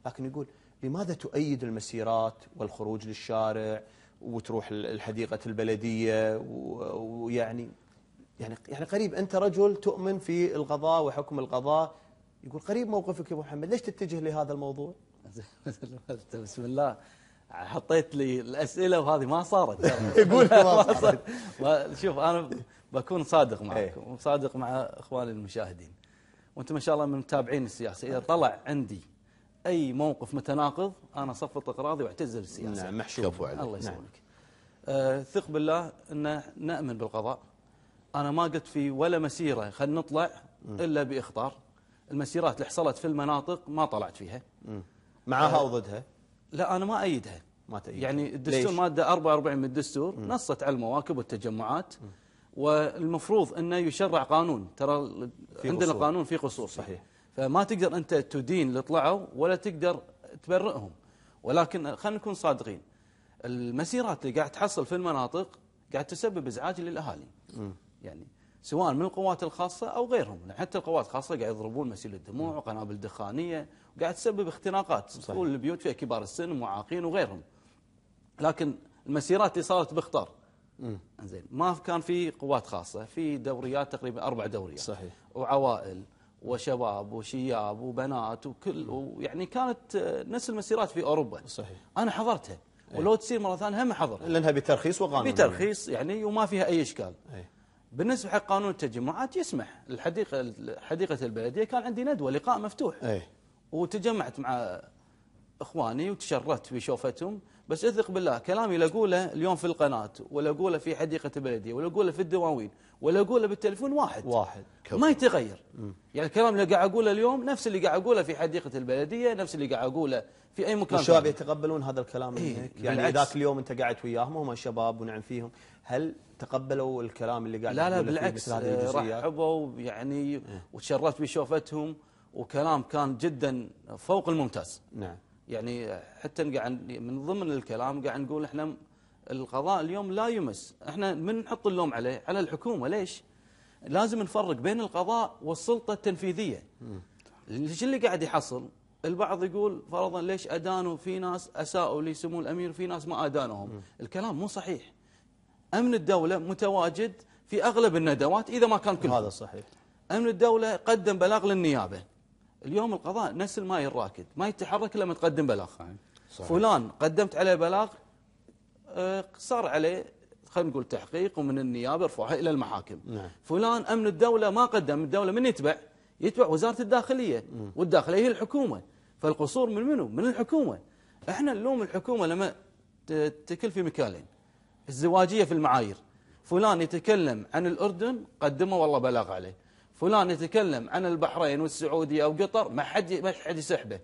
لكن يقول لماذا تؤيد المسيرات والخروج للشارع وتروح الحديقة البلدية ويعني يعني قريب أنت رجل تؤمن في القضاء وحكم القضاء، يقول قريب موقفك يا أبو محمد، ليش تتجه لهذا الموضوع؟ بسم الله، حطيت لي الأسئلة وهذه ما صارت. يقول ما صارت. شوف أنا بكون صادق معكم وصادق مع إخواني المشاهدين، وأنتم ما شاء الله من متابعين السياسة. إذا طلع عندي أي موقف متناقض أنا صفت أقراضي واعتزل السياسة. نعم محشوف. الله يسلمك. ثق بالله أن نأمن بالقضاء. أنا ما قلت في ولا مسيرة خلينا نطلع إلا بإخطار. المسيرات اللي حصلت في المناطق ما طلعت فيها. معها أو ضدها؟ لا أنا ما أيدها. ما تأيدها. يعني الدستور مادة 44 من الدستور نصت على المواكب والتجمعات، والمفروض أنه يشرع قانون. ترى عندنا قانون فيه قصور. صحيح. فما تقدر أنت تدين اللي طلعوا ولا تقدر تبرئهم، ولكن خلينا نكون صادقين. المسيرات اللي قاعد تحصل في المناطق قاعد تسبب إزعاج للأهالي. يعني سواء من القوات الخاصة أو غيرهم، حتى القوات الخاصة قاعد يضربون مسيل الدموع وقنابل دخانية وقاعد تسبب اختناقات. تدخل البيوت فيها كبار السن ومعاقين وغيرهم. لكن المسيرات اللي صارت باخطار زين، ما كان في قوات خاصة، في دوريات تقريبا 4 دوريات. صحيح. وعوائل وشباب وشياب وبنات وكل يعني كانت نفس المسيرات في أوروبا. صحيح. أنا حضرتها ولو تصير مرة ثانية هم حضرها لأنها بترخيص وقانون. بترخيص يعني وما فيها أي إشكال. بالنسبة حق قانون التجمعات يسمح. حديقة البلدية كان عندي ندوة لقاء مفتوح. وتجمعت مع إخواني وتشرفت بشوفتهم. بس اثق بالله كلامي لا أقوله اليوم في القناة ولا أقوله في حديقة البلدية ولا أقوله في الدواوين ولا أقوله بالتليفون واحد ما يتغير. يعني الكلام اللي قاعد أقوله اليوم نفس اللي قاعد أقوله في حديقة البلدية، نفس اللي قاعد أقوله في أي مكان. والشباب يتقبلون هذا الكلام منك؟ يعني ذاك اليوم أنت قاعد وياهم هم شباب ونعم فيهم، هل تقبلوا الكلام اللي قاعد لا بالعكس رحبوا يعني وتشرفت بشوفتهم وكلام كان جدا فوق الممتاز. نعم. يعني حتى قاعد من ضمن الكلام قاعد نقول احنا القضاء اليوم لا يمس، احنا من نحط اللوم عليه على الحكومة. ليش؟ لازم نفرق بين القضاء والسلطة التنفيذية. ايش اللي قاعد يحصل؟ البعض يقول فرضا ليش أدانوا في ناس أساءوا لسمو الأمير وفي ناس ما أدانهم. الكلام مو صحيح. أمن الدولة متواجد في أغلب الندوات إذا ما كان كله. هذا صحيح. أمن الدولة قدم بلاغ للنيابة. اليوم القضاء نفس الماء الراكد ما يتحرك لما تقدم بلاغ. صحيح. فلان قدمت عليه بلاغ صار عليه خلينا نقول تحقيق ومن النيابة رفعها إلى المحاكم. نعم. فلان أمن الدولة ما قدم. الدولة من يتبع وزارة الداخلية. والداخلية هي الحكومة. فالقصور من منه؟ من الحكومة. احنا نلوم الحكومة لما تكل في مكالين. الزواجية في المعايير، فلان يتكلم عن الأردن قدمه والله بلاغ عليه، فلان يتكلم عن البحرين والسعودية أو قطر ما حد يسحبه.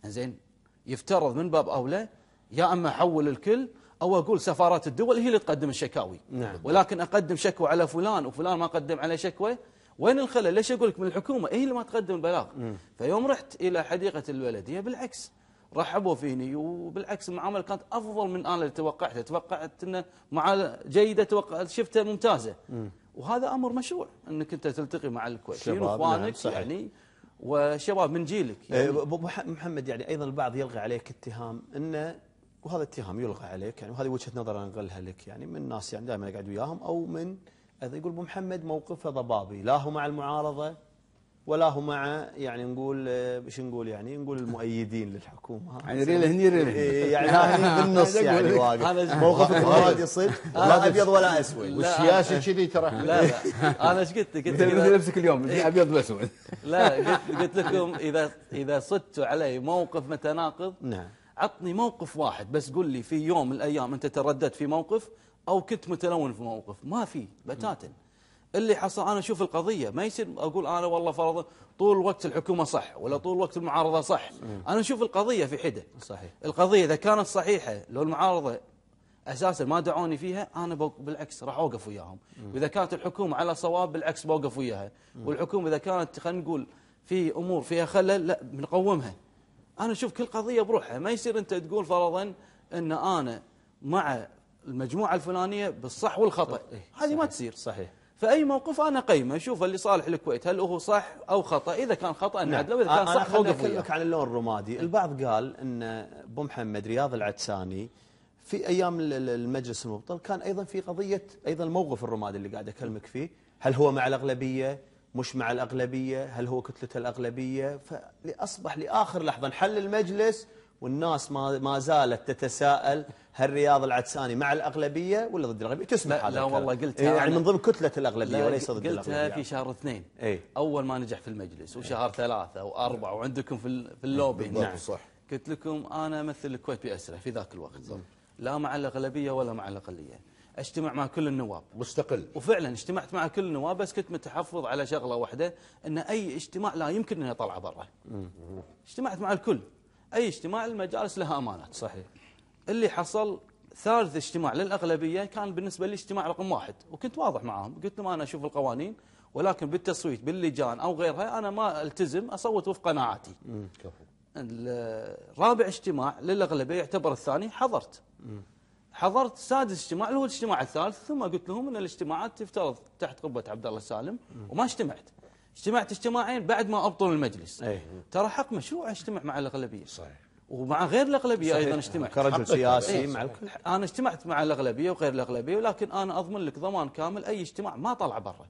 زين، يفترض من باب أولى يا أما أحول الكل أو أقول سفارات الدول هي اللي تقدم الشكاوي. نعم. ولكن أقدم شكوى على فلان وفلان ما قدم عليه شكوى، وين الخلل؟ ليش أقول لك من الحكومة هي اللي ما تقدم البلاغ؟ فيوم رحت إلى حديقة البلدية بالعكس رحبوا فيني، وبالعكس المعامله كانت افضل من انا اللي توقعتها. توقعت انه معامله جيده، شفتها ممتازه. وهذا امر مشروع انك انت تلتقي مع الكويتيين واخوانك. نعم يعني وشباب من جيلك. يعني ابو محمد يعني ايضا البعض يلغي عليك اتهام انه، وهذا اتهام يلغى عليك يعني، وهذه وجهه نظر انا انقلها لك يعني من ناس يعني دائما قاعد وياهم او من يقول ابو محمد موقفه ضبابي، لا هو مع المعارضه ولا هو مع يعني نقول ايش نقول يعني نقول المؤيدين للحكومه. يعني ريله هني ريله يعني هني بالنص يعني واقف موقفك مرادي صدق لا ابيض ولا اسود. والسياسه كذي ترى. لا انا ايش قلت مثل نفسك اليوم في ابيض واسود. لا قلت لكم اذا صدتوا علي موقف متناقض نعم عطني موقف واحد بس، قل لي في يوم من الايام انت ترددت في موقف او كنت متلون في موقف. ما في بتاتا. اللي حصل انا اشوف القضيه، ما يصير اقول انا والله فرضا طول الوقت الحكومه صح ولا طول الوقت المعارضه صح. انا اشوف القضيه في حده. صحيح. القضيه اذا كانت صحيحه، لو المعارضه اساسا ما دعوني فيها انا بالعكس راح اوقف وياهم. واذا كانت الحكومه على صواب بالعكس بوقف وياها. والحكومه اذا كانت خلينا نقول في امور فيها خلل لا بنقومها. انا اشوف كل قضيه بروحها. ما يصير انت تقول فرضا ان انا مع المجموعه الفلانيه بالصح والخطا. هذه ما تصير. صحيح. فاي موقف انا قيمه اشوف اللي صالح الكويت هل هو صح او خطا، اذا كان خطا نعدله واذا كان صح خليني اوقف وياه. اكلمك عن اللون الرمادي. البعض قال ان ابو محمد رياض العدساني في ايام المجلس المبطل كان ايضا في قضيه ايضا الموقف الرمادي اللي قاعد اكلمك فيه، هل هو مع الاغلبيه مش مع الاغلبيه، هل هو كتله الاغلبيه؟ فاصبح لاخر لحظه انحل المجلس والناس ما زالت تتساءل هل رياض العدساني مع الاغلبيه ولا ضد الاغلبيه؟ تسمح لا, هذا لا والله قلتها يعني من ضمن كتله الاغلبيه وليس ضد الاغلبيه. قلتها في شهر 2 اول ما نجح في المجلس، وشهر 3 و4 وعندكم في اللوبي. نعم صح. قلت لكم انا امثل الكويت باسره في ذاك الوقت، لا مع الاغلبيه ولا مع الاقليه، اجتمع مع كل النواب مستقل. وفعلا اجتمعت مع كل النواب، بس كنت متحفظ على شغله واحده، ان اي اجتماع لا يمكن انه يطلع برا. اجتمعت مع الكل، اي اجتماع المجالس لها امانات. صحيح. اللي حصل ثالث اجتماع للاغلبيه كان بالنسبه لي اجتماع رقم 1، وكنت واضح معاهم، قلت لهم انا اشوف القوانين ولكن بالتصويت باللجان او غيرها انا ما التزم، اصوت وفق قناعاتي. الرابع اجتماع للاغلبيه يعتبر الثاني، حضرت سادس اجتماع اللي هو الاجتماع الثالث، ثم قلت لهم ان الاجتماعات تفترض تحت قبه عبد الله السالم، وما اجتمعت اجتماعين بعد ما ابطل المجلس. ترى حق مشروع اجتمع مع الاغلبيه. صحيح. ومع غير الاغلبيه ايضا اجتمعت كرجل سياسي مع الكل. انا اجتمعت مع الاغلبيه وغير الاغلبيه، ولكن انا اضمن لك ضمان كامل اي اجتماع ما طلع برا.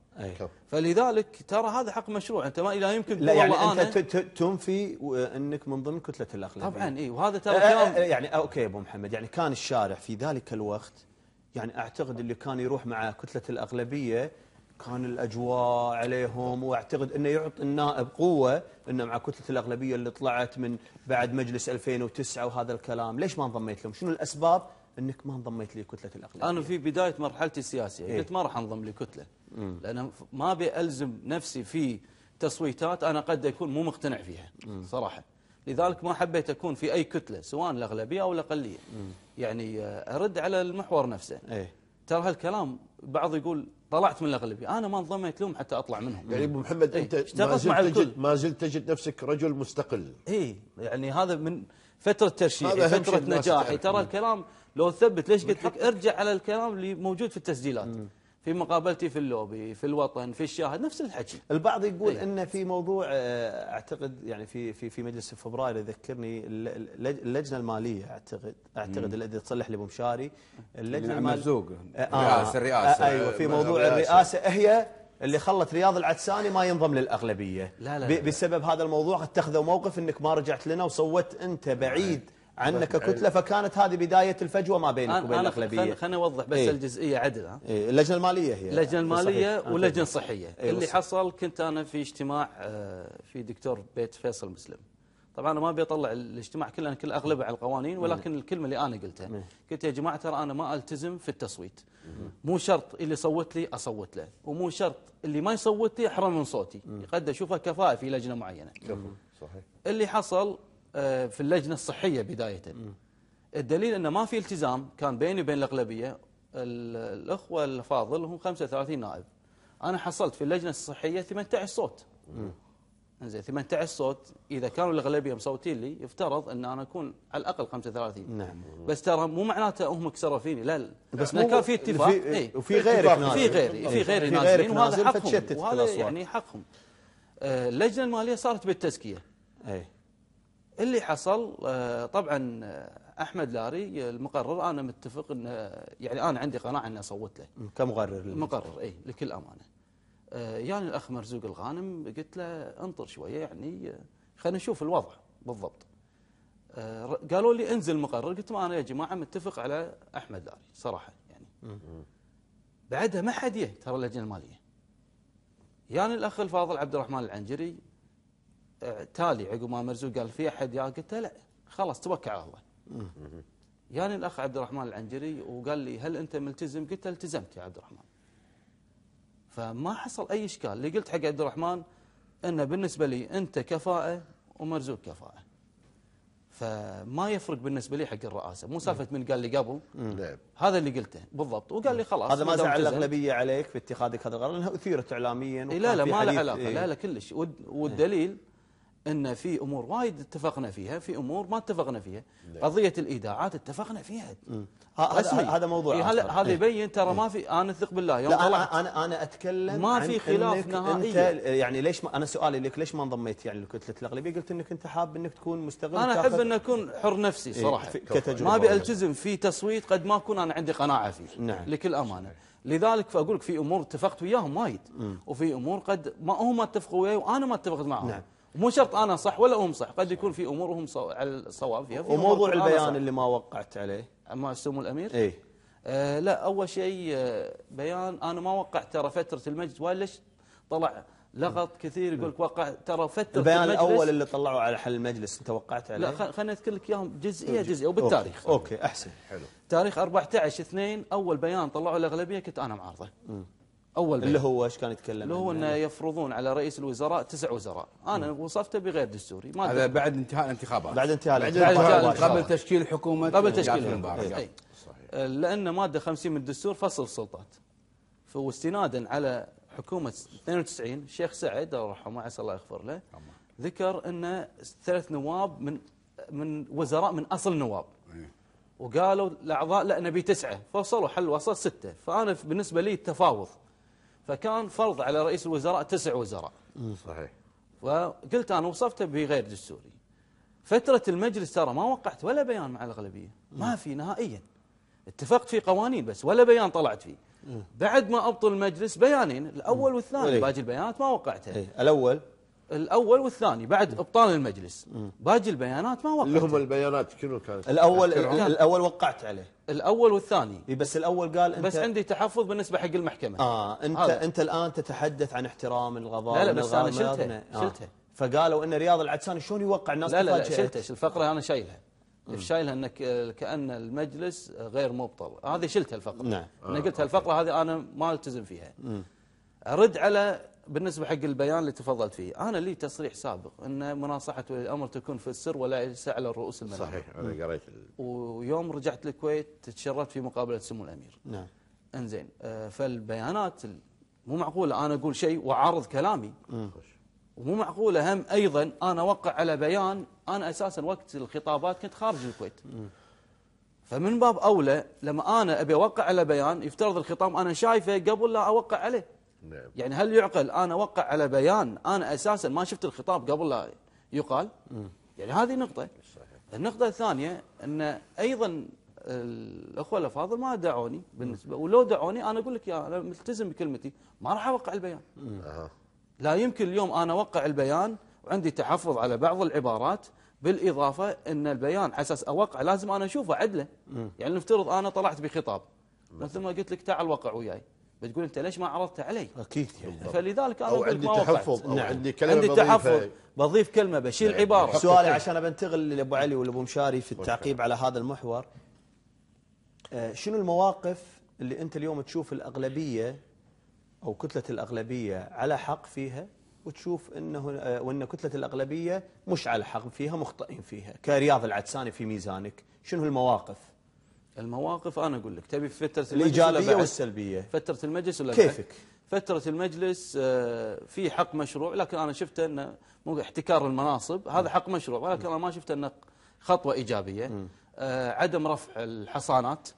فلذلك ترى هذا حق مشروع، انت ما لا يمكن لا يعني انت تنفي انك من ضمن كتله الاغلبيه. طبعا اي، وهذا ترى كلام يعني اوكي ابو محمد، يعني كان الشارع في ذلك الوقت، يعني اعتقد اللي كان يروح مع كتله الاغلبيه كان الاجواء عليهم، واعتقد انه يعطي النائب قوه انه مع كتله الاغلبيه اللي طلعت من بعد مجلس 2009 وهذا الكلام. ليش ما انضميت لهم؟ شنو الاسباب انك ما انضميت لكتله الاغلبيه؟ انا في بدايه مرحلتي السياسيه قلت ما راح انضم لكتله، لان ما ابي الزم نفسي في تصويتات انا قد اكون مو مقتنع فيها صراحه. لذلك ما حبيت اكون في اي كتله سواء الاغلبيه او الاقليه. يعني ارد على المحور نفسه. ترى هالكلام بعض يقول طلعت من الاغلبيه، انا ما انضميت لهم حتى اطلع منهم. يعني ابو محمد انت ما زلت تجد نفسك رجل مستقل. يعني هذا من فتره ترشيحي، فتره نجاحي. ترى الكلام لو ثبت، ليش قلت لك ارجع على الكلام اللي موجود في التسجيلات، في مقابلتي في اللوبي، في الوطن، في الشاهد، نفس الحكي. البعض يقول ان في موضوع اعتقد يعني في مجلس فبراير يذكرني اللجنه الماليه، اعتقد الذي تصلح لي ابو مشاري، اللجنه الماليه الرئاسه ايوه، في موضوع الرئاسه هي اللي خلت رياض العدساني ما ينضم للاغلبيه. لا بسبب هذا الموضوع اتخذوا موقف انك ما رجعت لنا وصوت انت بعيد عنك كتله، فكانت هذه بدايه الفجوه ما بينك وبين الاغلبيه. خليني اوضح بس الجزئيه عدل. اللجنه الماليه هي اللجنه الماليه واللجنه الصحيه. اللي حصل كنت انا في اجتماع في دكتور بيت فيصل مسلم. طبعا انا ما ابي اطلع الاجتماع كله، كل اغلبه على القوانين، ولكن الكلمه اللي انا قلتها قلت يا جماعه ترى انا ما التزم في التصويت. مو شرط اللي صوت لي اصوت له، ومو شرط اللي ما يصوت لي احرم من صوتي، قد اشوفها كفاءه في لجنه معينه. صحيح. اللي حصل في اللجنه الصحيه بدايه، الدليل انه ما في التزام كان بيني وبين الاغلبيه. الاخوه الفاضل هم 35 نائب، انا حصلت في اللجنه الصحيه 18 صوت. زين 18 صوت، اذا كانوا الاغلبيه مصوتين لي يفترض ان انا اكون على الاقل 35. نعم. بس ترى مو معناته هم كسروا فيني، لا بس كان في اتفاق. وفي غيرك في غيري نازلين، وهذا حقهم، وهذا يعني حقهم. اللجنه الماليه صارت بالتزكيه. اللي حصل طبعا احمد لاري المقرر، انا متفق ان يعني انا عندي قناعه اني اصوت له كمقرر. مقرر لكل امانه. يعني الاخ مرزوق الغانم قلت له انطر شويه، يعني خلينا نشوف الوضع بالضبط. قالوا لي انزل مقرر، قلت ما انا يا جماعه متفق على احمد لاري صراحه يعني. بعدها ما حد ترى اللجنه الماليه. يعني الاخ الفاضل عبد الرحمن العنجري تالي عقب ما مرزوق قال في احد قلت له لا خلاص توكل على الله. يعني الاخ عبد الرحمن العنجري وقال لي هل انت ملتزم؟ قلت له التزمت يا عبد الرحمن. فما حصل اي اشكال. اللي قلت حق عبد الرحمن انه بالنسبه لي انت كفاءه ومرزوق كفاءه، فما يفرق بالنسبه لي حق الرئاسه، مو سالفه من قال لي قبل. هذا اللي قلته بالضبط، وقال لي خلاص. هذا ما زعل الاغلبيه عليك في اتخاذك هذا القرار، لانها اثيرت اعلاميا. لا ما له علاقه. لا كلش. والدليل ان في امور وايد اتفقنا فيها، في امور ما اتفقنا فيها. قضيه الايداعات اتفقنا فيها. هذا موضوع آخر. هذا يبين ترى ما في، انا اثق بالله يوم لا انا اتكلم ما عن في خلاف نهائي. انت يعني ليش انا سؤالي لك ليش ما انضميت يعني لكتله الاغلبيه؟ قلت انك انت حاب انك تكون مستقل. انا احب ان اكون حر نفسي صراحه، ما ابي التزم في تصويت قد ما اكون انا عندي قناعه فيه. نعم. لكل امانه. لذلك فاقول لك في امور اتفقت وياهم وايد، وفي امور قد ما هم اتفقوا وياي وانا ما اتفقت معهم. نعم. مو شرط انا صح ولا هم صح، قد يكون في امور هم على الصواب فيها. وموضوع البيان اللي ما وقعت عليه مع سمو الامير، اي لا اول شيء بيان انا ما وقعت. ترى فتره المجلس وليش طلع لغط كثير يقول لك وقع. ترى فتره البيان الاول اللي طلعوا على حل المجلس انت وقعت عليه؟ لا خليني اذكر لك اياهم جزئيه وبالتاريخ. اوكي احسن. حلو. تاريخ 14/2 اول بيان طلعوا الاغلبيه كنت انا معارضه. اول بيان اللي هو ايش كان يتكلم؟ اللي هو انه يفرضون على رئيس الوزراء 9 وزراء. انا وصفته بغير دستوري. هذا بعد انتهاء الانتخابات. بعد انتهاء الانتخابات قبل تشكيل حكومه. قبل تشكيل المبارك. لان ماده 50 من الدستور فصل السلطات. واستنادا على حكومه 92 الشيخ سعد الله يرحمه عسى الله يغفر له، ذكر ان 3 نواب من وزراء من اصل نواب. وقالوا الاعضاء لا نبي 9، فوصلوا حل وسط 6. فانا بالنسبه لي التفاوض، فكان فرض على رئيس الوزراء 9 وزراء. صحيح. وقلت انا وصفته بغير دستوري. فتره المجلس ترى ما وقعت ولا بيان مع الاغلبيه، ما في نهائيا. اتفقت في قوانين بس ولا بيان طلعت فيه. بعد ما ابطل المجلس بيانين، الاول والثاني، باقي البيانات ما وقعتها. الاول والثاني بعد ابطال المجلس، باقي البيانات ما وقعتها. اللي هم البيانات شنو كانت؟ الاول وقعت عليه. الاول والثاني. بس الاول قال انت بس عندي تحفظ بالنسبه حق المحكمه. انت الان تتحدث عن احترام القضاء. لا بس انا شلتها. فقالوا ان رياض العدساني شلون يوقع الناس؟ لا شلتها. الفقره انا شايلها. شايلها انك كأن المجلس غير مبطل. هذه شلتها الفقره. نعم. انا قلت هالفقره هذه انا ما التزم فيها. ارد على بالنسبه حق البيان اللي تفضلت فيه. انا لي تصريح سابق ان مناصحه ولي الامر تكون في السر وليس على الرؤوس المنابر. صحيح. انا قريت ويوم رجعت الكويت تشرفت في مقابله سمو الامير. نعم. انزين فالبيانات مو معقوله انا اقول شيء واعارض كلامي. ومو معقوله هم ايضا انا اوقع على بيان انا اساسا وقت الخطابات كنت خارج الكويت. فمن باب اولى لما انا ابي اوقع على بيان يفترض الخطاب انا شايفه قبل لا اوقع عليه. نعم. يعني هل يعقل انا اوقع على بيان انا اساسا ما شفت الخطاب قبل لا يقال؟ يعني هذه نقطه. النقطه الثانيه ان ايضا الاخوه الافاضل ما دعوني بالنسبه، ولو دعوني انا اقول لك يا انا ملتزم بكلمتي ما راح اوقع البيان. لا يمكن اليوم انا اوقع البيان وعندي تحفظ على بعض العبارات، بالاضافه ان البيان حساس اوقع لازم انا اشوفه عدله. يعني نفترض انا طلعت بخطاب مثل ما قلت لك تعال وقع وياي، بتقول انت ليش ما عرضته علي؟ اكيد يعني. فلذلك انا او اقول عندي ما تحفظ او عندي كلمه عندي تحفظ بضيف كلمه بشيل عباره. سؤالي عشان بنتقل لابو علي ولابو مشاري في التعقيب على هذا المحور. شنو المواقف اللي انت اليوم تشوف الاغلبيه او كتله الاغلبيه على حق فيها، وتشوف وان كتله الاغلبيه مش على حق فيها، مخطئين فيها، كرياض العدساني في ميزانك؟ شنو المواقف؟ المواقف انا اقول لك تبي في فتره الايجابيه والسلبيه. فتره المجلس ولا كيفك؟ فتره المجلس في حق مشروع، لكن انا شفته انه احتكار المناصب هذا حق مشروع، ولكن انا ما شفته انه خطوه ايجابيه. عدم رفع الحصانات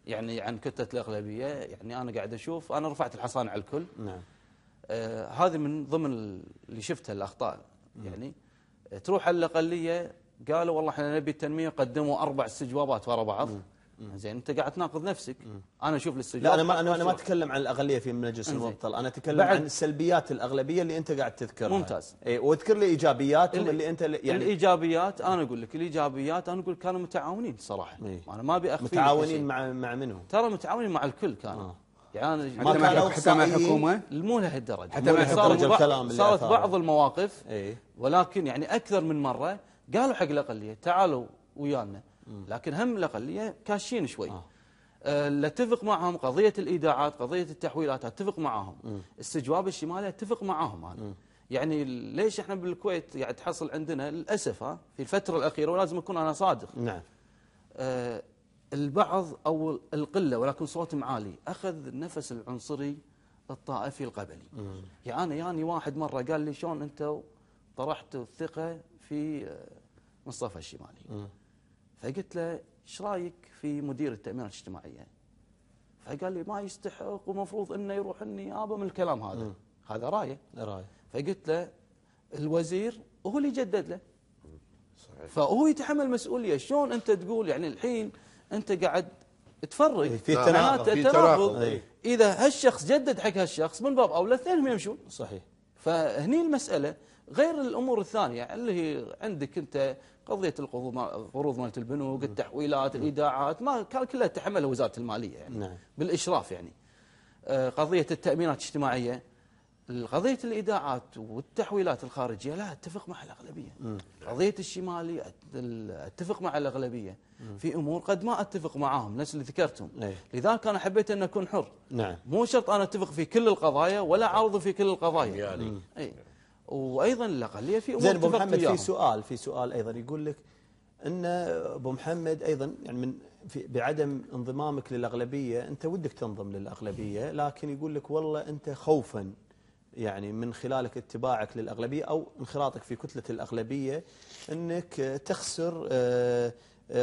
يعني عن كتله الاغلبيه، يعني انا قاعد اشوف انا رفعت الحصانه على الكل. نعم. هذه من ضمن اللي شفتها الاخطاء. يعني تروح على الاقليه قالوا والله احنا نبي التنميه، قدموا 4 استجوابات ورا بعض. زين انت قاعد تناقض نفسك. انا اشوف الاستجواب. لا انا ما اتكلم عن الاغلبيه في مجلس المبطل، انا اتكلم عن سلبيات الاغلبيه اللي انت قاعد تذكرها. ممتاز. واذكر لي ايجابياتهم اللي انت يعني. الايجابيات انا اقول لك الايجابيات انا اقول كانوا متعاونين صراحه. انا ما ابي اخفي. متعاونين مع منهم؟ ترى متعاونين مع الكل كانوا. يعني ما كانوا حتى مع الحكومه مو لهالدرجه. حتى مع الحكومه صارت بعض المواقف. ولكن يعني اكثر من مره قالوا حق الاقليه تعالوا ويانا، لكن هم الاقليه كاشين شوي. اتفق معهم قضيه الايداعات، قضيه التحويلات اتفق معهم. استجواب الشمالي اتفق معهم انا. يعني ليش احنا بالكويت قاعد تحصل عندنا للاسف في الفتره الاخيره، ولازم اكون انا صادق. نعم. البعض او القله ولكن صوتهم عالي اخذ النفس العنصري الطائفي القبلي. يعني واحد مره قال لي شلون انت طرحت الثقه في مصطفى الشمالي. فقلت له ايش رايك في مدير التامينات الاجتماعيه؟ فقال لي ما يستحق ومفروض انه يروح النيابه من الكلام هذا. هذا رايه. فقلت له الوزير هو اللي يجدد له. صحيح. فهو يتحمل مسؤوليه. شلون انت تقول يعني الحين انت قاعد تفرق في تناقض. اذا هالشخص جدد حق هالشخص من باب اولى الاثنين يمشون. صحيح. فهني المساله غير الامور الثانيه اللي هي عندك انت قضيه القروض مالت البنوك، التحويلات، الايداعات، ما كان كلها تحملها وزاره الماليه يعني. نعم. بالاشراف يعني. قضيه التامينات الاجتماعيه، قضيه الايداعات والتحويلات الخارجيه لا اتفق مع الاغلبيه. قضيه الشمالي اتفق مع الاغلبيه. في امور قد ما اتفق معاهم نفس اللي ذكرتهم. لذلك انا حبيت ان اكون حر. نعم. مو شرط انا اتفق في كل القضايا ولا اعارض في كل القضايا يعني. وايضا الاقليه في امور زين ابو محمد في سؤال ايضا يقول لك ان ابو محمد ايضا يعني من بعدم انضمامك للاغلبيه، انت ودك تنضم للاغلبيه لكن يقول لك والله انت خوفا يعني من خلالك اتباعك للاغلبيه او انخراطك في كتله الاغلبيه انك تخسر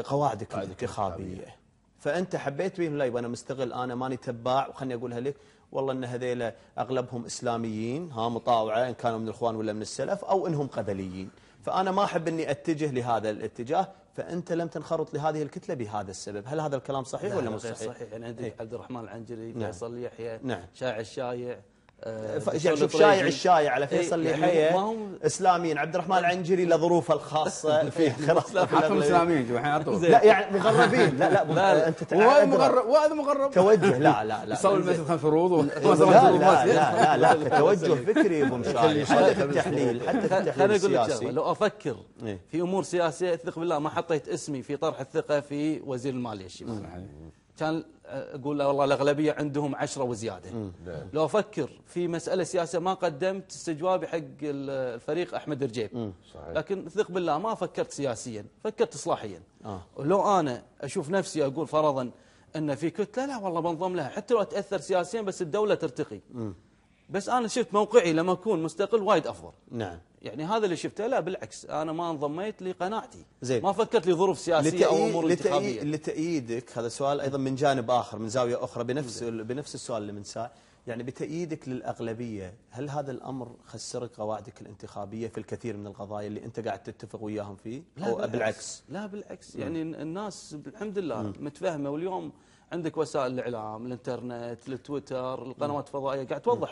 قواعدك الانتخابيه. فانت حبيت بهم لا يبقى انا مستغل، انا ماني تباع وخلني اقولها لك والله ان هذيلا اغلبهم اسلاميين مطاوعه ان كانوا من الاخوان ولا من السلف او انهم قبليين، فانا ما احب اني اتجه لهذا الاتجاه، فانت لم تنخرط لهذه الكتله بهذا السبب. هل هذا الكلام صحيح ولا مو صحيح؟ صحيح. يعني عندك عبد الرحمن العنجري، فيصل يحيى، شائع الشايع، شوف شايع على فيصل لحية اسلاميين، عبد الرحمن العنجري لظروفه الخاصه في انخراطه في حطهم اسلاميين على طول. لا يعني مغربين. لا انت وهذا مغرب توجه. لا يصور المسجد 5 فروض لا توجه فكري يا ابو مشاري حتى في التحليل خليني اقول لك شغله، لو افكر في امور سياسيه اثق بالله ما حطيت اسمي في طرح الثقه في وزير الماليه الشمالي. كان اقول له والله الاغلبيه عندهم 10 وزياده. لو افكر في مساله سياسيه ما قدمت استجوابي حق الفريق احمد رجيب. لكن ثق بالله ما فكرت سياسيا، فكرت اصلاحيا. ولو انا اشوف نفسي اقول فرضا ان في كتله لا والله بنضم لها حتى لو اتاثر سياسيا بس الدوله ترتقي. بس انا شفت موقعي لما اكون مستقل وايد افضل. نعم. يعني هذا اللي شفته. لا بالعكس انا ما انضميت لقناعتي. زين. ما فكرت لي ظروف سياسيه او امور انتخابيه. لتأييدك هذا سؤال ايضا من جانب اخر من زاويه اخرى بنفس السؤال اللي من ساعه، يعني بتأييدك للاغلبيه هل هذا الامر خسرك قواعدك الانتخابيه في الكثير من القضايا اللي انت قاعد تتفق وياهم فيه او بالعكس؟ لا بالعكس. يعني الناس الحمد لله متفاهمه، واليوم عندك وسائل الاعلام، الانترنت، التويتر، القنوات الفضائيه قاعد توضح